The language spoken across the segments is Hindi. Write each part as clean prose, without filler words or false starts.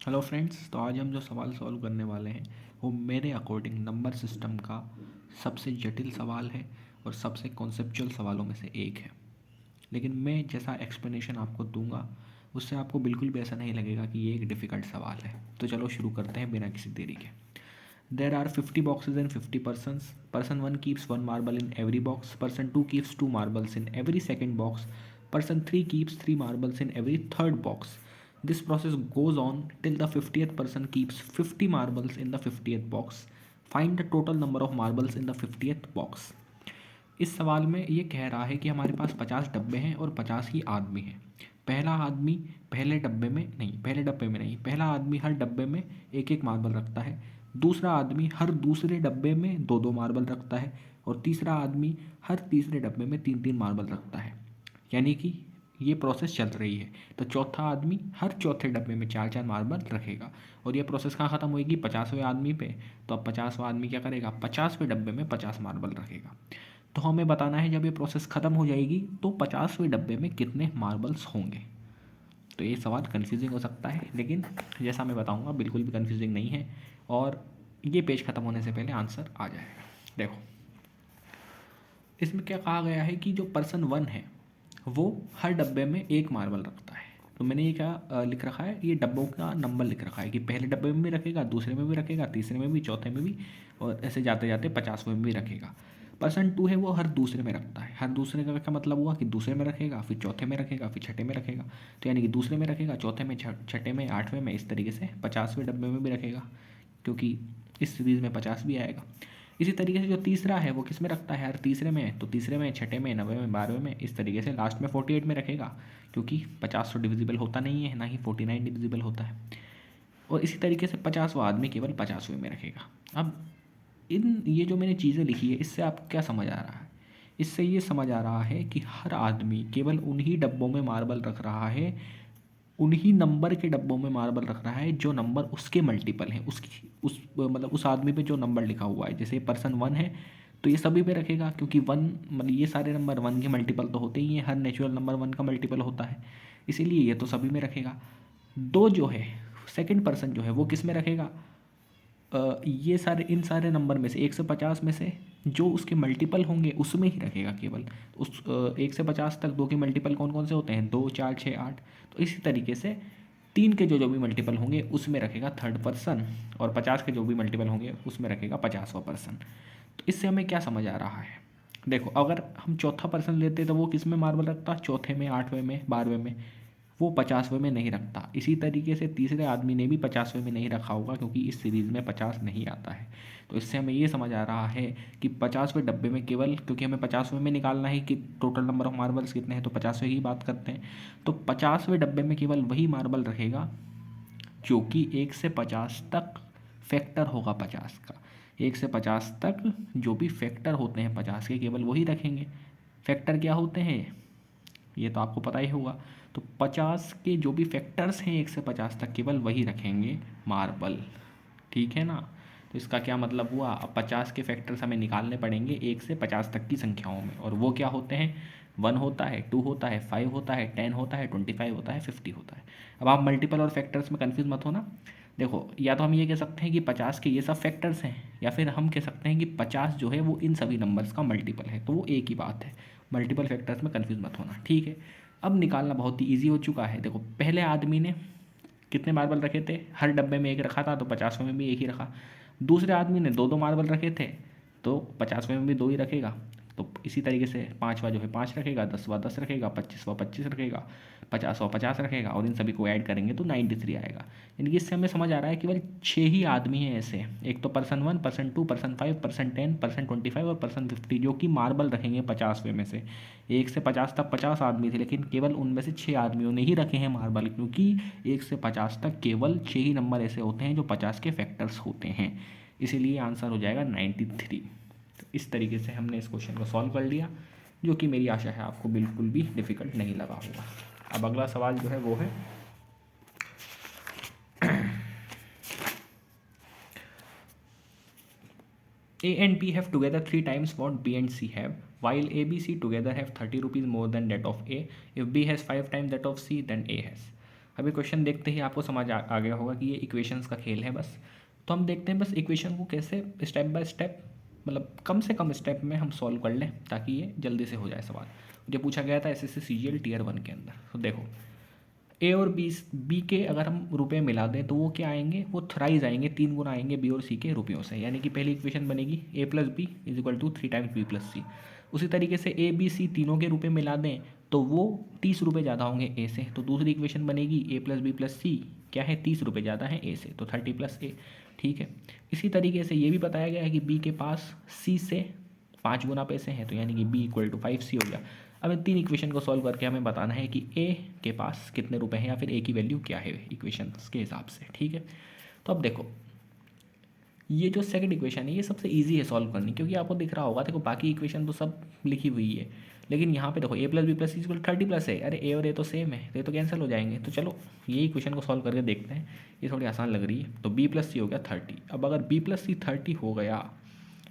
हेलो फ्रेंड्स, तो आज हम जो सवाल सॉल्व करने वाले हैं वो मेरे अकॉर्डिंग नंबर सिस्टम का सबसे जटिल सवाल है और सबसे कॉन्सेप्चुअल सवालों में से एक है। लेकिन मैं जैसा एक्सप्लेनेशन आपको दूंगा उससे आपको बिल्कुल भी ऐसा नहीं लगेगा कि ये एक डिफ़िकल्ट सवाल है। तो चलो शुरू करते हैं बिना किसी देरी के। There are 50 boxes and 50 persons. Person 1 keeps 1 marble in every box. Person 2 keeps 2 marbles in every second box. Person 3 keeps 3 marbles in every third box. This process goes on till the 50th person keeps 50 marbles in the 50th box. Find the total number of marbles in the 50th box. इस सवाल में ये कह रहा है कि हमारे पास 50 डब्बे हैं और 50 ही आदमी हैं। पहला आदमी पहले डब्बे में नहीं, पहला आदमी हर डब्बे में एक एक मार्बल रखता है। दूसरा आदमी हर दूसरे डब्बे में दो दो मार्बल रखता है और तीसरा आदमी हर तीसरे डब्बे में तीन तीन मार्बल रखता है। यानी कि ये प्रोसेस चल रही है। तो चौथा आदमी हर चौथे डब्बे में चार चार मार्बल रखेगा और ये प्रोसेस कहाँ ख़त्म होगी? 50वें आदमी पे। तो अब 50वां आदमी क्या करेगा? 50वें डब्बे में 50 मार्बल रखेगा। तो हमें बताना है जब ये प्रोसेस ख़त्म हो जाएगी तो 50वें डब्बे में कितने मार्बल्स होंगे। तो ये सवाल कन्फ्यूजिंग हो सकता है, लेकिन जैसा मैं बताऊंगा बिल्कुल भी कन्फ्यूजिंग नहीं है और ये पेज ख़त्म होने से पहले आंसर आ जाएगा। देखो, इसमें क्या कहा गया है कि जो पर्सन 1 है वो हर डब्बे में एक मार्बल रखता है। तो मैंने ये क्या लिख रखा है, ये डब्बों का नंबर लिख रखा है कि पहले डब्बे में भी रखेगा, दूसरे में भी रखेगा, तीसरे में भी, चौथे में भी और ऐसे जाते जाते 50वें में भी रखेगा। पर्सन 2 है वो हर दूसरे में रखता है। हर दूसरे का क्या मतलब हुआ कि दूसरे में रखेगा, फिर चौथे में रखेगा, फिर छठे में रखेगा। तो यानी कि दूसरे में रखेगा, चौथे में, छठे में, आठवें में, इस तरीके से 50वें डब्बे में भी रखेगा, क्योंकि इस सीरीज़ में 50 भी आएगा। इसी तरीके से जो तीसरा है वो किस में रखता है? हर तीसरे में, तो तीसरे में, छठे में, 90 में, 12वें में, इस तरीके से लास्ट में 48 में रखेगा, क्योंकि 50 तो डिविजिबल होता नहीं है, ना ही 49 डिविजिबल होता है। और इसी तरीके से 50वां आदमी केवल 50वें में रखेगा। अब ये जो मैंने चीज़ें लिखी है इससे आपको क्या समझ आ रहा है? इससे ये समझ आ रहा है कि हर आदमी केवल उन्हीं डब्बों में मार्बल रख रहा है, उन्हीं नंबर के डब्बों में मार्बल रख रहा है जो नंबर उसके मल्टीपल हैं, उसकी उस मतलब उस आदमी पे जो नंबर लिखा हुआ है। जैसे पर्सन 1 है तो ये सभी पे रखेगा, क्योंकि 1 मतलब ये सारे नंबर 1 के मल्टीपल तो होते ही हैं, हर नेचुरल नंबर 1 का मल्टीपल होता है, इसीलिए ये तो सभी में रखेगा। दो जो है, सेकंड पर्सन जो है वो किस में रखेगा? ये सारे, इन सारे नंबर में से 1 से 50 में से जो उसके मल्टीपल होंगे उसमें ही रखेगा केवल। उस 1 से 50 तक दो के मल्टीपल कौन कौन से होते हैं? 2, 4, 6, 8। तो इसी तरीके से 3 के जो जो भी मल्टीपल होंगे उसमें रखेगा थर्ड पर्सन, और 50 के जो भी मल्टीपल होंगे उसमें रखेगा 50वां पर्सन। तो इससे हमें क्या समझ आ रहा है? देखो, अगर हम चौथा पर्सन लेते तो वो किस में मार्बल रखता? चौथे में, 8वें में, 12वें में। वो 50वें में नहीं रखता। इसी तरीके से तीसरे आदमी ने भी 50वें में नहीं रखा होगा, क्योंकि इस सीरीज़ में 50 नहीं आता है। तो इससे हमें ये समझ आ रहा है कि 50वें डब्बे में केवल, क्योंकि हमें 50वें में निकालना है कि टोटल नंबर ऑफ मार्बल्स कितने हैं, तो 50वें की बात करते हैं। तो 50वें डब्बे में केवल वही मार्बल रखेगा जो कि 1 से 50 तक फैक्टर होगा 50 का। 1 से 50 तक जो भी फैक्टर होते हैं 50 के, केवल वही रखेंगे। फैक्टर क्या होते हैं ये तो आपको पता ही होगा। तो 50 के जो भी फैक्टर्स हैं 1 से 50 तक, केवल वही रखेंगे मार्बल। ठीक है ना? तो इसका क्या मतलब हुआ? अब 50 के फैक्टर्स हमें निकालने पड़ेंगे 1 से 50 तक की संख्याओं में, और वो क्या होते हैं? 1 होता है, 2 होता है, 5 होता है, 10 होता है, 25 होता है, 50 होता है। अब आप मल्टीपल और फैक्टर्स में कन्फ्यूज मत होना। देखो, या तो हम ये कह सकते हैं कि 50 के ये सब फैक्टर्स हैं, या फिर हम कह सकते हैं कि 50 जो है वो इन सभी नंबर्स का मल्टीपल है, तो वो एक ही बात है। मल्टीपल फैक्टर्स में कन्फ्यूज मत होना, ठीक है? अब निकालना बहुत ही ईजी हो चुका है। देखो, पहले आदमी ने कितने मार्बल रखे थे? हर डब्बे में एक रखा था, तो 50वें में भी एक ही रखा। दूसरे आदमी ने दो दो मार्बल रखे थे, तो 50वें में भी दो ही रखेगा। तो इसी तरीके से 5वां जो है 5 रखेगा, 10वां 10 रखेगा, 25वां 25 रखेगा, 50वां 50 रखेगा, और इन सभी को ऐड करेंगे तो 93 आएगा। यानी कि इससे हमें समझ आ रहा है केवल 6 ही आदमी हैं ऐसे, एक तो person 1, person 2, person 5, person 10, person 25 और पर्सन 50, जो कि मार्बल रखेंगे 50वें में से। 1 से 50 तक 50 आदमी थे, लेकिन केवल उनमें से 6 आदमियों ने ही रखे हैं मार्बल, क्योंकि 1 से 50 तक केवल 6 ही नंबर ऐसे होते हैं जो 50 के फैक्टर्स होते हैं। इसीलिए आंसर हो जाएगा 93। तो इस तरीके से हमने इस क्वेश्चन को सॉल्व कर लिया, जो कि मेरी आशा है आपको बिल्कुल भी डिफ़िकल्ट नहीं लगा होगा। अब अगला सवाल जो है वो है A and B have together 3 times what B and C have, while A, B, C together have 30 rupees more than that of A. If B has 5 times that of C, then A has. अभी क्वेश्चन देखते ही आपको समझ आ गया होगा कि ये इक्वेशंस का खेल है बस। तो हम देखते हैं बस इक्वेशन को कैसे स्टेप बाय स्टेप, मतलब कम से कम स्टेप में हम सॉल्व कर लें ताकि ये जल्दी से हो जाए सवाल। ये पूछा गया था एसएससी सीजीएल टीयर 1 के अंदर। तो देखो ए और बी के अगर हम रुपए मिला दें तो वो क्या आएंगे, वो थ्राइज आएंगे, 3 गुना आएंगे बी और सी के रुपयों से। यानी कि पहली इक्वेशन बनेगी A plus B is equal to 3 times B plus C. उसी तरीके से ए बी सी तीनों के रुपए मिला दें तो वो 30 रुपये ज़्यादा होंगे ए से। तो दूसरी इक्वेशन बनेगी ए प्लस बी प्लस सी, क्या है 30 रुपये ज़्यादा है ए से, तो 30 प्लस ए। ठीक है, इसी तरीके से ये भी बताया गया है कि बी के पास सी से 5 गुना पैसे हैं, तो यानी कि बी इक्वल टू 5C हो गया। अब इन 3 इक्वेशन को सॉल्व करके हमें बताना है कि ए के पास कितने रुपए हैं या फिर ए की वैल्यू क्या है इक्वेशन के हिसाब से। ठीक है, तो अब देखो ये जो सेकंड इक्वेशन है ये सबसे इजी है सॉल्व करनी, क्योंकि आपको दिख रहा होगा देखो बाकी इक्वेशन तो सब लिखी हुई है, लेकिन यहाँ पे देखो ए प्लस बी प्लस सी इक्वल 30 प्लस है। अरे ए और ए तो सेम है, तो ये तो कैंसिल हो जाएंगे। तो चलो ये इक्वेशन को सॉल्व करके देखते हैं, ये थोड़ी आसान लग रही है। तो बी प्लस सी हो गया 30। अब अगर बी प्लस सी 30 हो गया,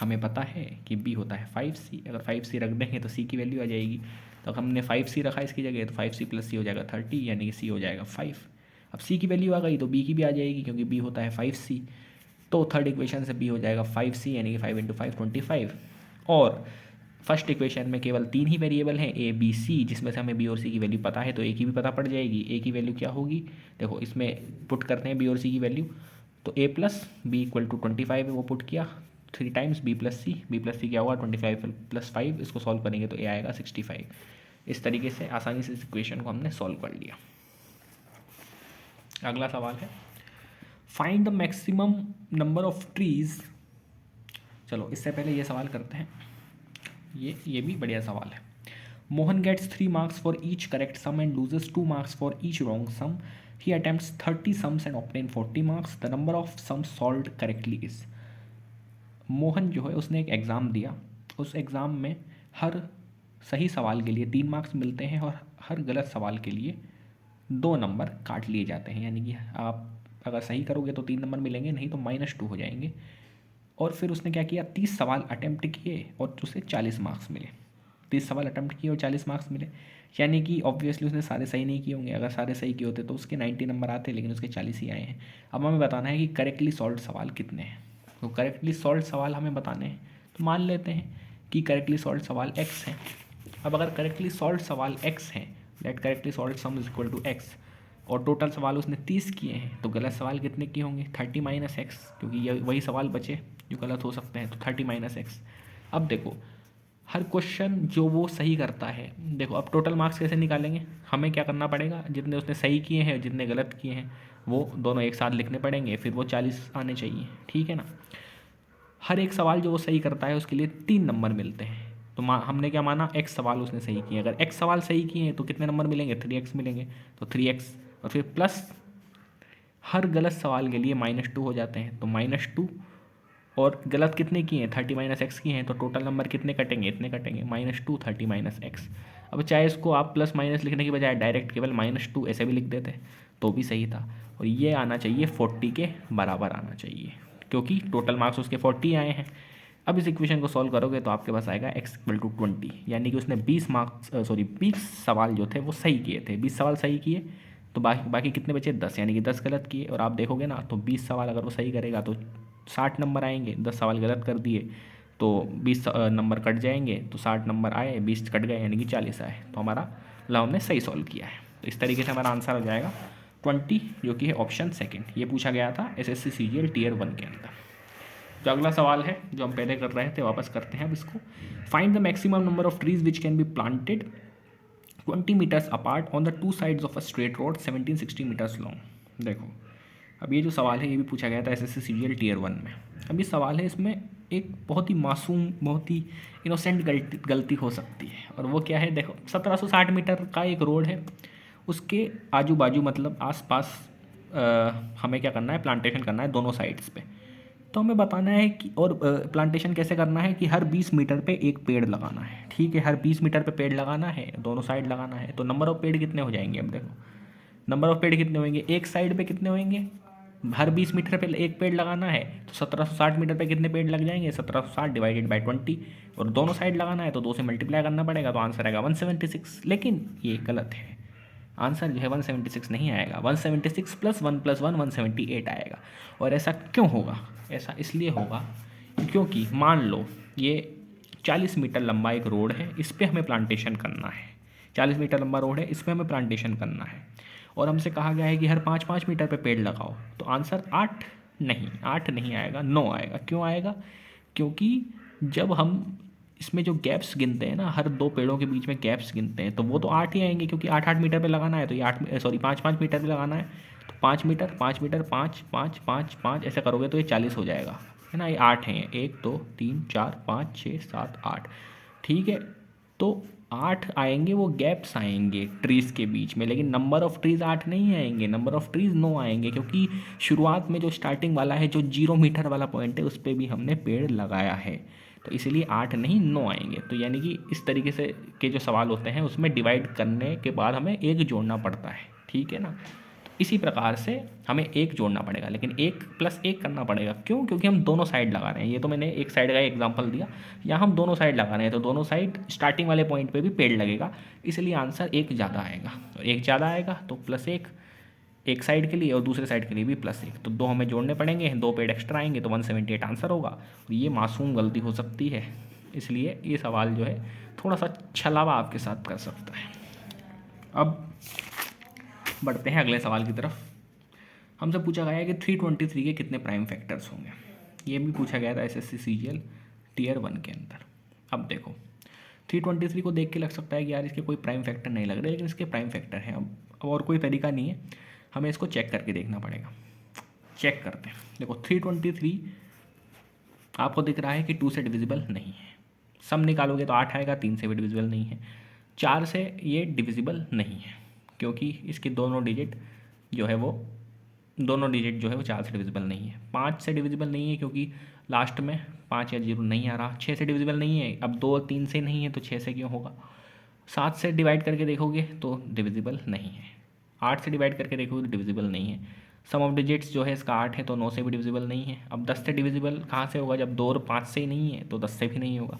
हमें पता है कि बी होता है 5C, अगर 5C रख देंगे तो सी की वैल्यू आ जाएगी। तो हमने 5C रखा इसकी जगह, तो 5C प्लस सी हो जाएगा 30, यानी कि सी हो जाएगा 5। अब सी की वैल्यू आ गई तो बी की भी आ जाएगी, क्योंकि बी होता है 5C। तो थर्ड इक्वेशन से बी हो जाएगा 5C, यानी कि 5 × 5 25। और फर्स्ट इक्वेशन में केवल 3 ही वेरिएबल हैं ए बी सी, जिसमें से हमें बी और सी की वैल्यू पता है, तो ए की भी पता पड़ जाएगी। ए की वैल्यू क्या होगी, देखो इसमें पुट करते हैं बी और सी की वैल्यू। तो ए प्लस बी इक्वल टू 25 है, वो पुट किया 3 टाइम्स बी प्लस सी क्या होगा 25 प्लस 5, इसको सॉल्व करेंगे तो ए आएगा 65। इस तरीके से आसानी से इस इक्वेशन को हमने सॉल्व कर लिया। अगला सवाल है find the maximum number of trees. चलो इससे पहले ये सवाल करते हैं, ये भी बढ़िया सवाल है। Mohan gets 3 marks for each correct sum and loses 2 marks for each wrong sum. He attempts 30 sums and obtain 40 marks. The number of sums solved correctly is. Mohan जो है उसने एक एग्ज़ाम दिया, उस एग्ज़ाम में हर सही सवाल के लिए 3 मार्क्स मिलते हैं और हर गलत सवाल के लिए 2 नंबर काट लिए जाते हैं। यानी कि आप अगर सही करोगे तो 3 नंबर मिलेंगे, नहीं तो -2 हो जाएंगे। और फिर उसने क्या किया, 30 सवाल अटैम्प्ट किए और उसे 40 मार्क्स मिले। 30 सवाल अटैम्प्ट किए और 40 मार्क्स मिले, यानी कि ऑब्वियसली उसने सारे सही नहीं किए होंगे। अगर सारे सही किए होते तो उसके 90 नंबर आते, लेकिन उसके 40 ही आए हैं। अब हमें बताना है कि करेक्टली सॉल्व सवाल कितने हैं। तो करेक्टली सॉल्व सवाल हमें बताने हैं, तो मान लेते हैं कि करेक्टली सॉल्व सवाल x हैं। अब अगर करेक्टली सॉल्व सवाल x हैं, let correctly solve sum is equal to x, और टोटल सवाल उसने 30 किए हैं, तो गलत सवाल कितने किए होंगे 30 - x, क्योंकि ये वही सवाल बचे जो गलत हो सकते हैं, तो 30 - x। अब देखो हर क्वेश्चन जो वो सही करता है, देखो अब टोटल मार्क्स कैसे निकालेंगे, हमें क्या करना पड़ेगा, जितने उसने सही किए हैं जितने गलत किए हैं वो दोनों एक साथ लिखने पड़ेंगे, फिर वो 40 आने चाहिए। ठीक है ना। हर एक सवाल जो वो सही करता है उसके लिए 3 नंबर मिलते हैं। तो हमने क्या माना, x सवाल उसने सही किए, अगर x सवाल सही किए हैं तो कितने नंबर मिलेंगे 3x मिलेंगे, तो 3x, और फिर प्लस हर गलत सवाल के लिए -2 हो जाते हैं, तो -2, और गलत कितने किए हैं 30 - x किए हैं, तो टोटल नंबर कितने कटेंगे, इतने कटेंगे -2 30 - x। अब चाहे इसको आप प्लस माइनस लिखने की बजाय डायरेक्ट केवल -2 ऐसे भी लिख देते तो भी सही था। और ये आना चाहिए 40 के बराबर आना चाहिए, क्योंकि टोटल मार्क्स उसके 40 आए हैं। अब इस इक्वेशन को सॉल्व करोगे तो आपके पास आएगा x = 20, यानी कि उसने 20 सवाल जो थे वो सही किए थे। 20 सवाल सही किए तो बाकी कितने बचे 10, यानी कि 10 गलत किए। और आप देखोगे ना तो 20 सवाल अगर वो सही करेगा तो 60 नंबर आएंगे, 10 सवाल गलत कर दिए तो 20 नंबर कट जाएंगे, तो 60 नंबर आए 20 कट गए, यानी कि 40 आए। तो हमारा मतलब हमने सही सॉल्व किया है। तो इस तरीके से हमारा आंसर हो जाएगा 20, जो कि है ऑप्शन सेकंड। ये पूछा गया था एसएससी सीजीएल टीयर 1 के अंदर। जो अगला सवाल है जो हम पहले कर रहे थे वापस करते हैं अब इसको। Find the maximum number of trees which can be planted 20 meters apart on the 2 sides of a straight road 1760 meters long. देखो अब ये जो सवाल है ये भी पूछा गया था एसएससी सीजीएल टीयर 1 में। अब ये सवाल है, इसमें एक बहुत ही मासूम, बहुत ही इनोसेंट गलती हो सकती है, और वो क्या है, देखो 1760 मीटर का एक रोड है, उसके आजू बाजू मतलब आसपास हमें क्या करना है, प्लांटेशन करना है दोनों साइड्स पे। तो हमें बताना है कि, और प्लांटेशन कैसे करना है कि हर 20 मीटर पे एक पेड़ लगाना है। ठीक है, हर 20 मीटर पे पेड़ लगाना है, दोनों साइड लगाना है। तो नंबर ऑफ पेड़ कितने हो जाएंगे, अब देखो नंबर ऑफ पेड़ कितने होंगे, एक साइड पे कितने होंगे, हर 20 मीटर पे एक पेड़ लगाना है, तो 1760 मीटर पे कितने पेड़ लग जाएंगे 1760 / 20, और दोनों साइड लगाना है तो 2 से मल्टीप्लाई करना पड़ेगा, तो आंसर आएगा 176। लेकिन ये गलत है, आंसर जो है 176 नहीं आएगा, 176 + 1 + 1 178 आएगा। और ऐसा क्यों होगा? ऐसा इसलिए होगा क्योंकि मान लो ये 40 मीटर लंबा एक रोड है, इस पर हमें प्लांटेशन करना है। 40 मीटर लंबा रोड है, इस पर हमें प्लांटेशन करना है और हमसे कहा गया है कि हर 5-5 मीटर पे पेड़ लगाओ। तो आंसर 8 नहीं आएगा, 9 आएगा। क्यों आएगा? क्योंकि जब हम इसमें जो गैप्स गिनते हैं ना, हर 2 पेड़ों के बीच में गैप्स गिनते हैं, तो वो तो 8 ही आएंगे क्योंकि 8-8 मीटर पे लगाना है। तो ये 5-5 मीटर पे लगाना है, तो 5 मीटर 5 मीटर 5 5 5 5 ऐसा करोगे तो ये 40 हो जाएगा, है ना। ये 8 हैं, 1 2 3 4 5 6 7 8, ठीक है। तो 8 आएंगे, वो गैप्स आएंगे ट्रीज़ के बीच में, लेकिन नंबर ऑफ़ ट्रीज़ 8 नहीं आएंगे, नंबर ऑफ़ ट्रीज़ 9 आएंगे, क्योंकि शुरुआत में जो स्टार्टिंग वाला है, जो 0 मीटर वाला पॉइंट है, उस पर भी हमने पेड़ लगाया है। तो इसीलिए 8 नहीं 9 आएंगे। तो यानी कि इस तरीके से के जो सवाल होते हैं उसमें डिवाइड करने के बाद हमें 1 जोड़ना पड़ता है, ठीक है ना। तो इसी प्रकार से हमें 1 जोड़ना पड़ेगा, लेकिन 1 + 1 करना पड़ेगा। क्यों? क्योंकि हम दोनों साइड लगा रहे हैं। ये तो मैंने एक साइड का एग्जाम्पल दिया, यहाँ हम दोनों साइड लगा रहे हैं, तो दोनों साइड स्टार्टिंग वाले पॉइंट पे भी पेड़ लगेगा, इसलिए आंसर 1 ज़्यादा आएगा। और 1 ज़्यादा आएगा तो +1 एक साइड के लिए और दूसरे साइड के लिए भी +1, तो 2 हमें जोड़ने पड़ेंगे, 2 पेड़ एक्स्ट्रा आएंगे, तो 178 आंसर होगा। और ये मासूम गलती हो सकती है, इसलिए ये सवाल जो है थोड़ा सा छलावा आपके साथ कर सकता है। अब बढ़ते हैं अगले सवाल की तरफ। हमसे पूछा गया है कि 323 के कितने प्राइम फैक्टर्स होंगे। ये भी पूछा गया था SSC CGL Tier 1 के अंदर। अब देखो 323 को देख के लग सकता है कि यार इसके कोई प्राइम फैक्टर नहीं लग रहे, लेकिन इसके प्राइम फैक्टर हैं। अब और कोई तरीका नहीं है, हमें इसको चेक करके देखना पड़ेगा। चेक करते हैं। देखो 323 आपको दिख रहा है कि 2 से डिविजिबल नहीं है। सम निकालोगे तो 8 आएगा, 3 से भी डिविजिबल नहीं है, 4 से ये डिविजिबल नहीं है, क्योंकि इसके दोनों डिजिट जो है वो 4 से डिविजिबल नहीं है। 5 से डिविजिबल नहीं है क्योंकि लास्ट में 5 या 0 नहीं आ रहा। 6 से डिविजिबल नहीं है, अब 2 और 3 से नहीं है तो 6 से क्यों होगा। 7 से डिवाइड करके देखोगे तो डिविजिबल नहीं है। 8 से डिवाइड करके देखोगे तो डिविजिबल नहीं है। सम ऑफ डिजिट्स जो है इसका 8 है, तो 9 से भी डिविजिबल नहीं है। अब 10 से डिविजिबल कहाँ से होगा, जब 2 और 5 से ही नहीं है तो 10 से भी नहीं होगा।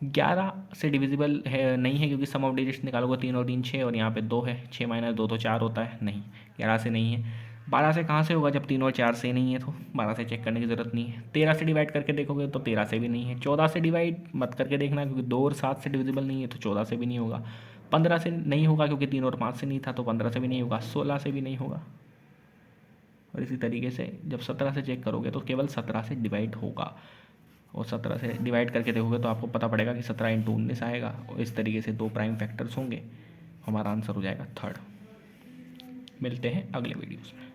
11 से डिविजिबल है नहीं है, क्योंकि सम ऑफ डिजिट्स निकालोगे 3 और 3 6, और यहाँ पे 2 है, 6 - 2 तो 4 होता है, नहीं 11 से नहीं है। 12 से कहाँ से होगा, जब 3 और 4 से नहीं है, तो 12 से चेक करने की ज़रूरत नहीं है। 13 से डिवाइड करके देखोगे तो 13 से भी नहीं है। 14 से डिवाइड मत करके देखना, क्योंकि 2 और 7 से डिविजिबल नहीं है, तो 14 से भी नहीं होगा। 15 से नहीं होगा क्योंकि 3 और 5 से नहीं था, तो 15 से भी नहीं होगा। 16 से भी नहीं होगा। और इसी तरीके से जब 17 से चेक करोगे तो केवल 17 से डिवाइड होगा, और 17 से डिवाइड करके देखोगे तो आपको पता पड़ेगा कि 17 × 19 आएगा। और इस तरीके से 2 प्राइम फैक्टर्स होंगे, हमारा आंसर हो जाएगा 3rd। मिलते हैं अगले वीडियोज़ में।